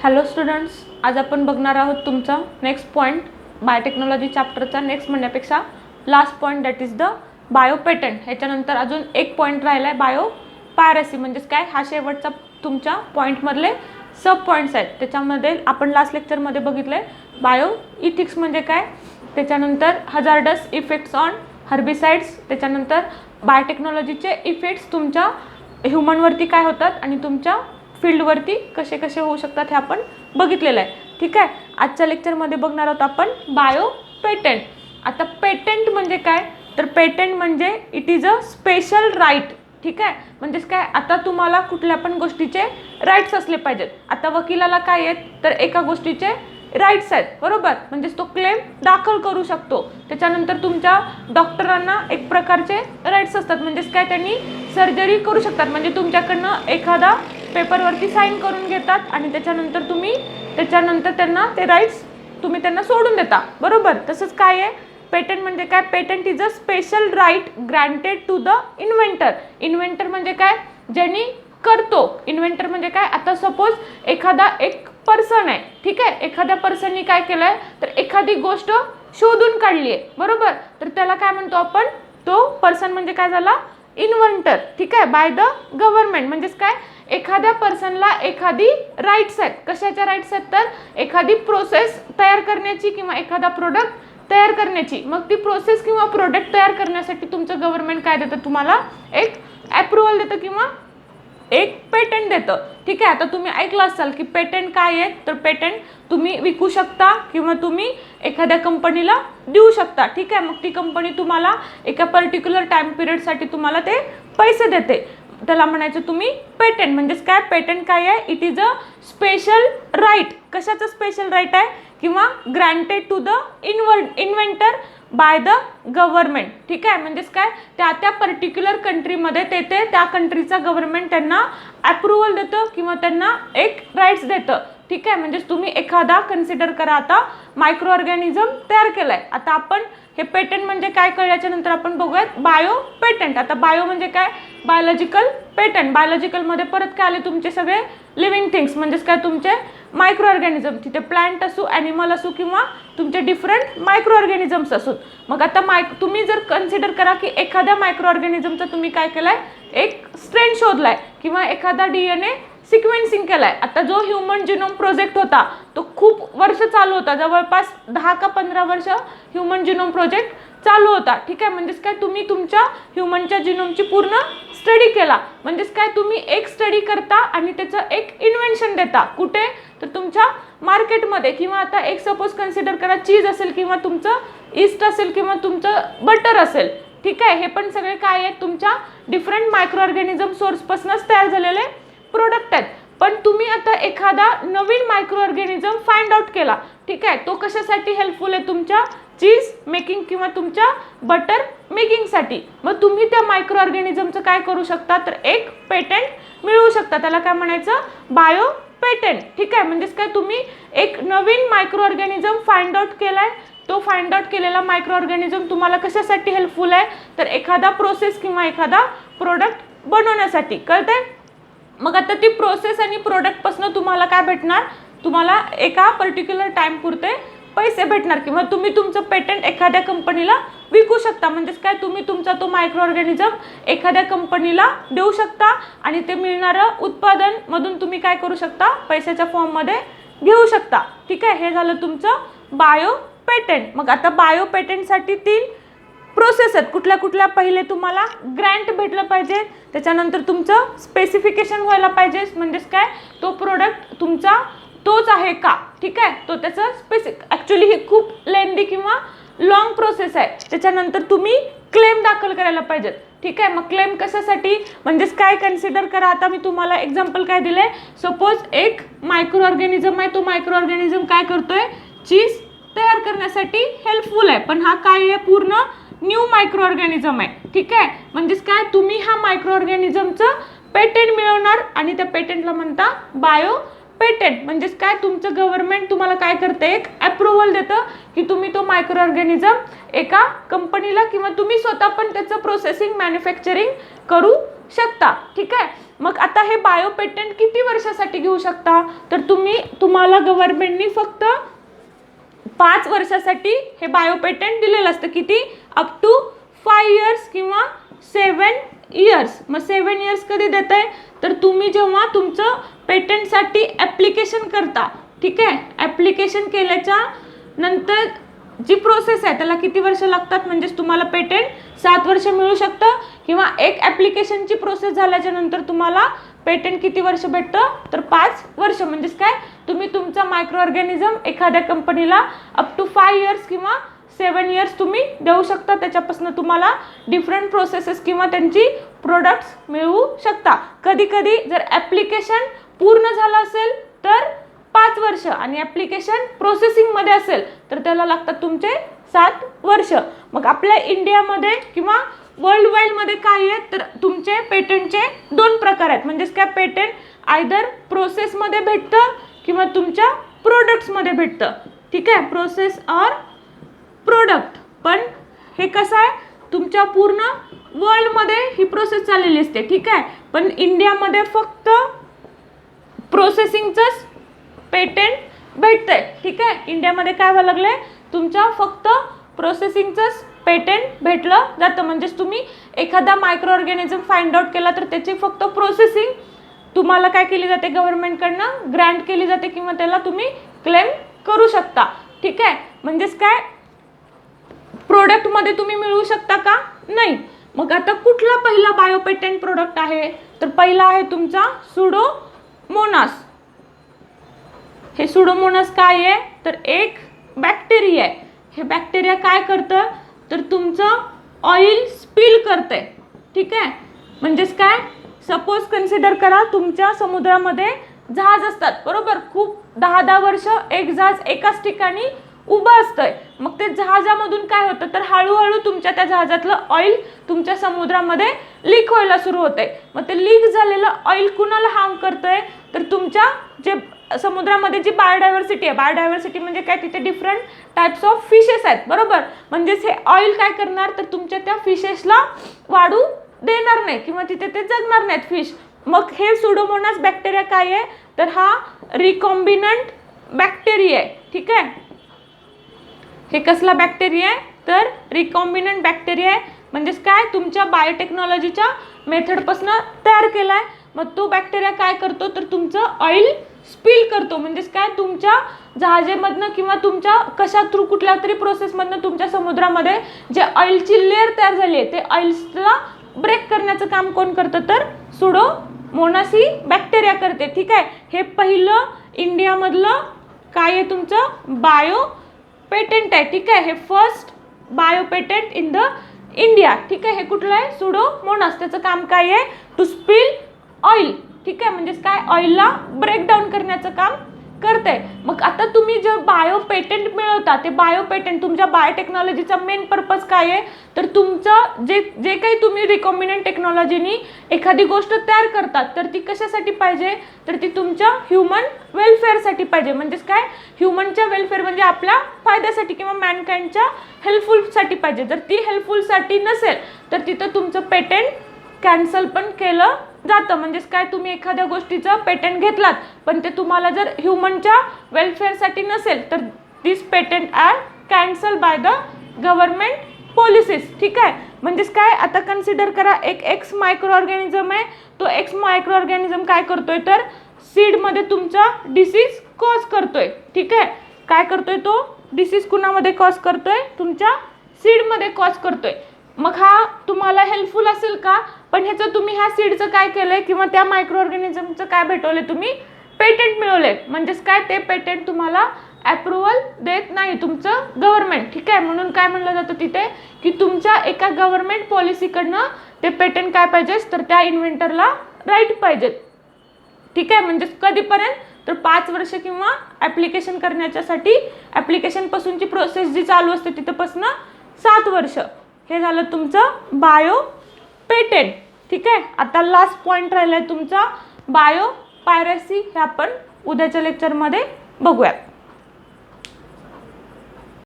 Hello students, आज आपण बघणार आहोत तुमचा नेक्स्ट पॉईंट बायोटेक्नॉलॉजी चॅप्टरचा नेक्स्ट म्हणण्यापेक्षा last point that is the bio patent. ह्याच्यानंतर अजून एक पॉईंट राहिला आहे बायो पायरसी. म्हणजेच काय, हा शेवटचा तुमच्या पॉईंटमधले सब पॉईंट्स आहेत. त्याच्यामध्ये आपण लास्ट लेक्चरमध्ये बघितलं आहे बायो इथिक्स म्हणजे काय, त्याच्यानंतर हजार्डस इफेक्ट्स ऑन हर्बिसाइड्स, त्याच्यानंतर बायोटेक्नॉलॉजीचे इफेक्ट्स तुमच्या ह्युमनवरती काय होतात आणि तुमच्या फील्डवरती कसे कसे होऊ शकतात हे आपण बघितलेलं आहे. ठीक आहे, आजच्या लेक्चरमध्ये बघणार आहोत आपण बायो पेटंट. आता पेटंट म्हणजे काय, तर पेटंट म्हणजे it is a special right. ठीक आहे, म्हणजेच काय, आता तुम्हाला कुठल्या पण गोष्टीचे राईट्स असले पाहिजेत. आता वकिलाला काय आहेत, तर एका गोष्टीचे राईट्स आहेत, बरोबर. म्हणजेच तो क्लेम दाखल करू शकतो. त्याच्यानंतर तुमच्या डॉक्टरांना एक प्रकारचे राईट्स असतात. म्हणजेच काय, त्यांनी सर्जरी करू शकतात. म्हणजे तुमच्याकडनं एखादा पेपरवरती साईन करून घेतात आणि त्याच्यानंतर त्यांना ते राईट्स तुम्ही त्यांना सोडून देता, बरोबर. तसंच काय आहे पेटंट म्हणजे काय, patent is a special right granted to the inventor. Inventor म्हणजे काय, ज्यांनी करतो. इन्व्हेंटर म्हणजे काय, आता सपोज एखादा एक पर्सन आहे, ठीक आहे, एखाद्या पर्सननी काय केलं आहे, तर एखादी गोष्ट शोधून काढली आहे, बरोबर. तर त्याला काय म्हणतो आपण, तो पर्सन म्हणजे काय झाला, इन्व्हेंटर. ठीक आहे, बाय द गव्हर्नमेंट. म्हणजेच काय, एखाद्या पर्सनला एखादी राईट्स आहेत. कशाच्या राईट्स आहेत, तर एखादी प्रोसेस तयार करण्याची किंवा एखादा प्रोडक्ट तयार करण्याची. मग ती प्रोसेस किंवा प्रोडक्ट तयार करण्यासाठी तुमचं गव्हर्नमेंट काय देतं, तुम्हाला एक अप्रुव्हल देतं किंवा एक पेटंट देतं. ठीक आहे, आता तुम्ही ऐकलं असाल की पेटंट काय आहे, तर पेटंट तुम्ही विकू शकता किंवा तुम्ही एखाद्या कंपनीला देऊ शकता. ठीक आहे, मग ती कंपनी तुम्हाला एका पर्टिक्युलर टाइम पिरियडसाठी तुम्हाला ते पैसे देते. त्याला म्हणायचं तुम्ही पेटंट. म्हणजेच काय, पेटंट काय आहे, it is a special right. कशाचं स्पेशल राईट आहे, किंवा granted to the inventor by the government. ठीक आहे, म्हणजेच काय, त्या पर्टिक्युलर कंट्रीमध्ये तेथे त्या कंट्रीचा गव्हर्नमेंट त्यांना अप्रुव्हल देतं किंवा त्यांना एक राईट्स देतं. ठीक आहे, म्हणजेच तुम्ही एखादा कन्सिडर करा, आता मायक्रो ऑर्गॅनिझम तयार केलाय. आता आपण हे पेटंट म्हणजे काय कळल्याच्या नंतर आपण बघूयात बायो पेटंट. आता बायो म्हणजे काय, बायोलॉजिकल पेटंट. बायोलॉजिकलमध्ये परत काय आले, तुमचे सगळे लिव्हिंग थिंग्स. म्हणजेच काय, तुमचे मायक्रो ऑर्गॅनिझम, तिथे प्लांट असू, ॲनिमल असू किंवा तुमचे डिफरंट मायक्रो ऑर्गॅनिझम्स असू. मग आता तुम्ही जर कन्सिडर करा की एखाद्या मायक्रो ऑर्गॅनिझमचा तुम्ही काय केलाय, एक स्ट्रेन शोधलाय किंवा एखादा DNA सिक्वेन्सिंग केलाय. आता जो ह्युमन जिनोम प्रोजेक्ट होता तो खूप वर्ष चालू होता, जवळपास 10 का 15 वर्ष ह्युमन जिनोम प्रोजेक्ट चालू होता. ठीक आहे, म्हणजेच काय, तुम्ही तुमच्या ह्युमनच्या जिनोमची पूर्ण स्टडी केला. म्हणजेच काय, तुम्ही एक स्टडी करता आणि त्याचं एक इन्व्हेन्शन देता. कुठे, तर तुमच्या मार्केटमध्ये. किंवा आता एक सपोज कन्सिडर करा, चीज असेल किंवा तुमचं ईस्ट असेल किंवा तुमचं बटर असेल. ठीक आहे, हे पण सगळे काय आहेत, तुमच्या डिफरंट मायक्रो ऑर्गॅनिझम सोर्सपासूनच तयार झालेले प्रोडक्ट आहेत. पण तुम्ही आता एखादा नवीन मायक्रो ऑर्गॅनिझम फाइंड आउट केला. ठीक आहे, तो कशासाठी हेल्पफुल आहे, तुमच्या चीज मेकिंग किंवा तुमच्या बटर मेकिंगसाठी. मग तुम्ही त्या मायक्रो ऑर्गॅनिझमचं काय करू शकता, तर एक पेटंट मिळवू शकता. त्याला काय म्हणायचं, बायो पेटंट. ठीक आहे, म्हणजेच काय, तुम्ही एक नवीन मायक्रो ऑर्गॅनिझम फाइंड आउट केलाय. तो फाइंड आउट केलेला मायक्रो ऑर्गॅनिझम तुम्हाला कशासाठी हेल्पफुल आहे, तर एखादा प्रोसेस किंवा एखादा प्रोडक्ट बनवण्यासाठी. कळतंय. मग आता ती प्रोसेस आणि प्रोडक्टपासून तुम्हाला काय भेटणार, तुम्हाला एका पर्टिक्युलर टाइम पुरते पैसे भेटणार किंवा तुम्ही तुमचं पेटंट एखाद्या कंपनीला विकू शकता. म्हणजेच काय, तुम्ही तुमचा तो मायक्रो ऑर्गॅनिझम एखाद्या कंपनीला देऊ शकता आणि ते मिळणारं उत्पादन मधून तुम्ही काय करू शकता, पैशाच्या फॉर्ममध्ये घेऊ शकता. ठीक आहे, हे झालं तुमचं बायो पेटंट. मग आता बायो पेटंटसाठी 3 प्रोसेस आहेत. कुठल्या कुठल्या, पहिले तुम्हाला ग्रँट भेटलं पाहिजे, त्याच्यानंतर तुमचं स्पेसिफिकेशन व्हायला पाहिजे. म्हणजेच काय, तो प्रोडक्ट तुमचा तोच आहे का. ठीक आहे, तो त्याचं ॲक्च्युली ही खूप लेंदी किंवा लॉंग प्रोसेस आहे. त्याच्यानंतर तुम्ही क्लेम दाखल करायला पाहिजेत. ठीक आहे, मग क्लेम कशासाठी, म्हणजेच काय, कन्सिडर करा, आता मी तुम्हाला एक्झाम्पल काय दिलंय, सपोज एक मायक्रो ऑर्गॅनिझम आहे. तो मायक्रो ऑर्गॅनिझम काय करतोय, चीज तयार करण्यासाठी हेल्पफुल आहे. पण हा काय आहे, पूर्ण न्यू मायक्रो ऑर्गॅनिझम आहे. ठीक आहे, म्हणजेच काय, तुम्ही हा मायक्रो ऑर्गॅनिझमचं पेटंट मिळवणार आणि त्या पेटंटला म्हणता बायो पेटंट. म्हणजेच काय, तुमचं गव्हर्नमेंट तुम्हाला काय करते, एक अप्रुव्हल देतं की तुम्ही तो मायक्रो ऑर्गॅनिझम एका कंपनीला किंवा तुम्ही स्वतः पण त्याचं प्रोसेसिंग मॅन्युफॅक्चरिंग करू शकता. ठीक आहे, मग आता हे बायो पेटंट किती वर्षासाठी घेऊ शकता, तर तुम्हाला गव्हर्नमेंटनी फक्त 5 वर्षासाठी हे बायो पेटंट दिलेलं असतं. किती? अप टू 5 इयर्स किंवा 7 इयर्स. मग 7 इयर्स कधी देत आहे, तर तुम्ही जेव्हा तुमचं पेटंटसाठी ॲप्लिकेशन करता, ठीक आहे, ॲप्लिकेशन केल्याच्या नंतर जी प्रोसेस आहे त्याला किती वर्ष लागतात, म्हणजेच तुम्हाला पेटंट 7 वर्ष मिळू शकतं, किंवा एक ॲप्लिकेशनची प्रोसेस झाल्याच्या नंतर तुम्हाला पेटंट किती वर्ष भेटतं, तर 5 वर्ष. म्हणजेच काय, तुम्ही तुमचा मायक्रो ऑर्गॅनिझम एखाद्या कंपनीला अप टू 5 इयर्स किंवा 7 इयर्स तुम्ही देऊ शकता. त्याच्यापासून तुम्हाला डिफरंट प्रोसेसेस किंवा त्यांची प्रोडक्ट्स मिळवू शकता. कधी कधी जर ॲप्लिकेशन पूर्ण झालं असेल तर 5 वर्ष, आणि ॲप्लिकेशन प्रोसेसिंगमध्ये असेल तर त्याला लागतात तुमचे 7 वर्ष. मग आपल्या इंडियामध्ये किंवा वर्ल्ड वाईडमध्ये काय आहे, तर तुमचे पेटंटचे 2 प्रकार आहेत. म्हणजेच काय, पेटंट आयदर प्रोसेसमध्ये भेटतं किंवा तुमच्या प्रोडक्ट्समध्ये भेटतं, ठीक आहे, प्रोसेस और प्रोडक्ट. पण हे कसं आहे, तुमच्या पूर्ण वर्ल्डमध्ये ही प्रोसेस चाललेली असते, ठीक आहे, पण इंडियामध्ये फक्त प्रोसेसिंगचंच पेटंट भेटतंय, ठीक आहे. इंडियामध्ये काय व्हायला लागलंय, तुमच्या फक्त प्रोसेसिंगचंच पेटंट भेटलं जातं. म्हणजेच तुम्ही एखादा मायक्रो ऑर्गॅनिझम फाइंड आउट केला तर त्याची फक्त प्रोसेसिंग तुम्हाला काय केली जाते, गव्हर्नमेंटकडनं ग्रँट केली जाते, किंवा त्याला तुम्ही क्लेम करू शकता, ठीक आहे. म्हणजेच काय, प्रोडक्टमध्ये तुम्ही मिळवू शकता का, नाही. मग आता कुठला पहिला बायो पेटंट प्रोडक्ट आहे, तर पहिला आहे तुमचा सुडोमोनास. हे सुडोमोनास काय आहे, तर एक बॅक्टेरिया आहे. हे बॅक्टेरिया काय करतं, तर तुमचं ऑइल स्पिल करतंय, ठीक आहे. म्हणजेच काय, सपोज कन्सिडर करा तुमच्या समुद्रामध्ये जहाज असतात, बरोबर, खूप 10-10 वर्ष एक जहाज एकाच ठिकाणी उभं असतंय. मग ते जहाजामधून काय होतं, तर हळूहळू तुमच्या त्या जहाजातलं ऑइल तुमच्या समुद्रामध्ये लीक व्हायला सुरू होतंय. मग ते लीक झालेलं ऑइल कुणाला हार्म करतंय, तर तुमच्या जे समुद्रामध्ये जी बायोडायव्हर्सिटी आहे, बायोडायव्हर्सिटी म्हणजे काय, तिथे डिफरंट टाइप्स ऑफ फिशेस आहेत, बरोबर. म्हणजेच हे ऑइल काय करणार, तर तुमच्या त्या फिशेसला वाढू देणार नाही किंवा तिथे ते जगणार नाहीत फिश. मग हे सुडोमोनास बॅक्टेरिया काय आहे, तर हा रिकॉम्बिनंट बॅक्टेरिया आहे, ठीक आहे. हे कसला बॅक्टेरिया आहे, तर रिकॉम्बिनंट बॅक्टेरिया आहे. म्हणजेच काय, तुमच्या बायोटेक्नॉलॉजीच्या मेथडपासून तयार केला आहे. मग तो बॅक्टेरिया काय करतो, तर तुमचं ऑइल स्पिल करतो. म्हणजेच काय, तुमच्या जहाजेमधनं किंवा तुमच्या कशा थ्रू कुठल्या तरी प्रोसेसमधनं तुमच्या समुद्रामध्ये जे ऑइलची लेअर तयार झाली आहे, ते ऑइल्सला ब्रेक करण्याचं काम कोण करतं, तर सुडोमोनास ही बॅक्टेरिया करते, ठीक आहे. हे पहिलं इंडियामधलं काय आहे, तुमचं बायो पेटंट आहे, ठीक आहे. हे first bio patent in the India, ठीक आहे. हे कुठलं आहे, सुडोमोनास. त्याचं काम काय आहे, टू स्पिल ऑइल, ठीक आहे. म्हणजेच काय, ऑइलला ब्रेकडाऊन करण्याचं काम करते. मग आता तुम्ही जे बायो पेटंट मिळवता, ते बायो पेटंट तुमच्या बायोटेक्नॉलॉजीचा मेन पर्पज काय आहे, तर तुमचं जे काही तुम्ही रिकॉम्बिनंट टेक्नॉलॉजीनी एखादी गोष्ट तयार करतात, तर ती कशासाठी पाहिजे, तर ती तुमच्या ह्युमन वेलफेअरसाठी पाहिजे. म्हणजेच काय, ह्युमनच्या वेलफेअर म्हणजे आपल्या फायद्यासाठी किंवा मॅनकाइंडच्या हेल्पफुलसाठी पाहिजे. जर ती हेल्पफुलसाठी नसेल तर तिथं तुमचं पेटंट कॅन्सल पण केलं जातं. म्हणजेच काय, तुम्ही एखाद्या गोष्टीचं पेटंट घेतलात पण ते तुम्हाला जर ह्युमनच्या वेलफेअरसाठी नसेल तर this patent are cancel by the government policies, ठीक आहे. म्हणजेच काय, आता कन्सिडर करा एक एक्स मायक्रो ऑर्गॅनिझम आहे. तो एक्स मायक्रो ऑर्गॅनिझम काय करतोय, तर सीडमध्ये तुमचा डिसीज कॉज करतोय, ठीक आहे. काय करतोय, तो डिसीज कुणामध्ये कॉज करतोय, तुमच्या सीडमध्ये कॉज करतोय. मग हा तुम्हाला हेल्पफुल असेल का, पण ह्याचं तुम्ही ह्या सीडचं काय केलंय किंवा त्या मायक्रो ऑर्गॅनिझमचं काय भेटवलंय, तुम्ही पेटंट मिळवलंय. म्हणजेच काय, ते पेटंट तुम्हाला अप्रुव्हल देत नाही तुमचं गव्हर्नमेंट, ठीक आहे. म्हणून काय म्हणलं जातं तिथे, की तुमच्या एका गव्हर्नमेंट पॉलिसीकडनं ते पेटंट काय पाहिजे, तर त्या इन्व्हेंटरला राईट पाहिजेत, ठीक आहे. म्हणजेच कधीपर्यंत, तर 5 वर्ष किंवा ॲप्लिकेशन करण्याच्यासाठी ॲप्लिकेशनपासूनची प्रोसेस जी चालू असते तिथंपासून 7 वर्ष. हे झालं तुमचं बायो पेटंट, ठीक आहे. आता लास्ट पॉईंट राहिला आहे तुमचा बायो पायरेसी. हे आपण उद्याच्या लेक्चरमध्ये बघूयात.